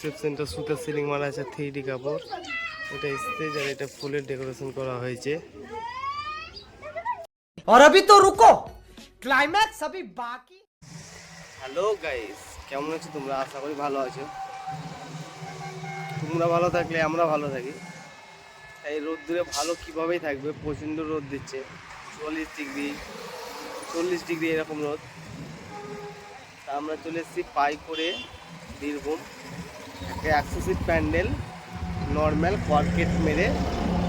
রিসেপশনটা সুতার সিলিং মারা আছে 3D কাপড়। এটা স্টেজ আর এটা ফুলের ডেকোরেশন করা হয়েছে। और अभी तो रुको, क्लाइमैक्स अभी बाकी। হ্যালো গাইস, কেমন আছো তোমরা? আশা করি ভালো আছো। তোমরা ভালো থাকলে আমরা ভালো থাকি। এই রোদ্দুরে ভালো কীভাবেই থাকবে, প্রচণ্ড রোদ দিচ্ছে, 40 ডিগ্রি এরকম রোদ। তা আমরা চলে এসেছি পাই করে বীরভূম। একটা 100 সিট প্যান্ডেল নর্মাল কর্কেট মেরে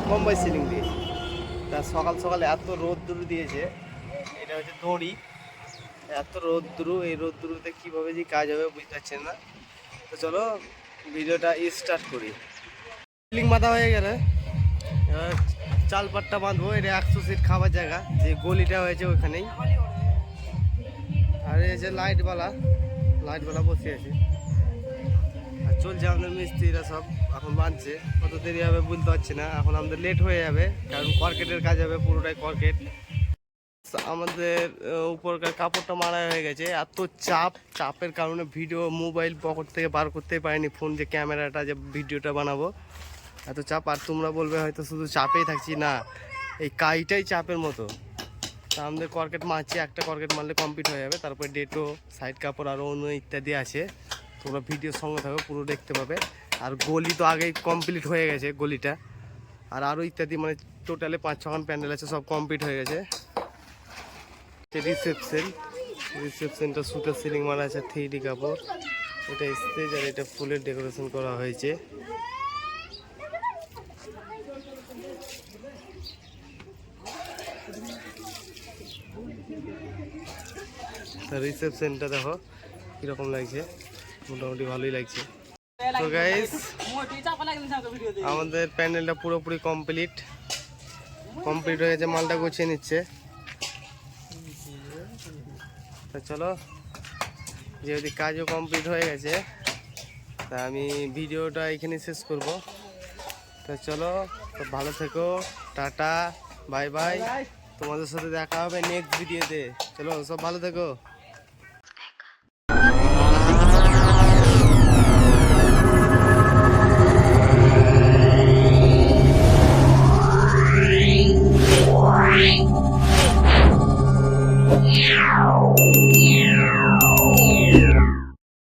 বোম্বাই সিলিং দিয়ে। তা সকাল সকাল এত রোদ্দুর দিয়েছে, এটা হচ্ছে দড়ি, এত রোদ্দুরু, এই রোদ্দুরুতে কীভাবে যে কাজ হবে বুঝতে পারছেন না। তো চলো ভিডিওটা স্টার্ট করি। সিলিং বাঁধা হয়ে গেলে এবার চালপাটটা বাঁধবো। এটা 100 সিট খাবার জায়গা, যে গলিটা হয়েছে ওইখানেই। আর এই যে লাইটওয়ালা বসে আছে, আর চলছে আমাদের মিস্ত্রিরা সব এখন বাঁধছে। কত দেরি হবে বুঝতে পারছি না, এখন আমাদের লেট হয়ে যাবে, কারণ কর্কেটের কাজ হবে, পুরোটাই কর্কেট। আমাদের উপরকার কাপড়টা মারা হয়ে গেছে, এত চাপের কারণে ভিডিও মোবাইল পকেট থেকে বার করতেই পারিনি, ফোন যে ক্যামেরাটা যে ভিডিওটা বানাবো, এত চাপ। আর তোমরা বলবে হয়তো শুধু চাপেই থাকছি, না, এই কাজটাই চাপের মতো। তা আমাদের কর্কেট মারছি, একটা কর্কেট মারলে কমপ্লিট হয়ে যাবে, তারপরে ডেটো, সাইড কাপড় আরও অন্য ইত্যাদি আছে। তোমরা ভিডিওর সঙ্গে থাকো, পুরো দেখতে পাবে। আর গলি তো আগেই কমপ্লিট হয়ে গেছে গলিটা, আর আরও ইত্যাদি, মানে টোটালে 5-6খান প্যান্ডেল আছে, সব কমপ্লিট হয়ে গেছে। রিসেপশনটা সুতার সিলিং মারা আছে 3D কাপড়। এটা স্টেজ আর এটা ফুলের ডেকোরেশন করা হয়েছে। রিসেপশনটা দেখো কিরকম লাগছে, মোটামুটি ভালোই লাগছে। তো গাইস, আমাদের প্যান্ডেলটা পুরোপুরি কমপ্লিট হয়ে গেছে, মালটা গুছিয়ে নিচ্ছে। তো চলো, যেহেতু কাজও কমপ্লিট হয়ে গেছে, তা আমি ভিডিওটা এখানে শেষ করব। তো চলো, তো ভালো থেকো, টাটা, বাই বাই। তোমাদের সাথে দেখা হবে নেক্সট ভিডিওতে। চলো, সব ভালো থেকো।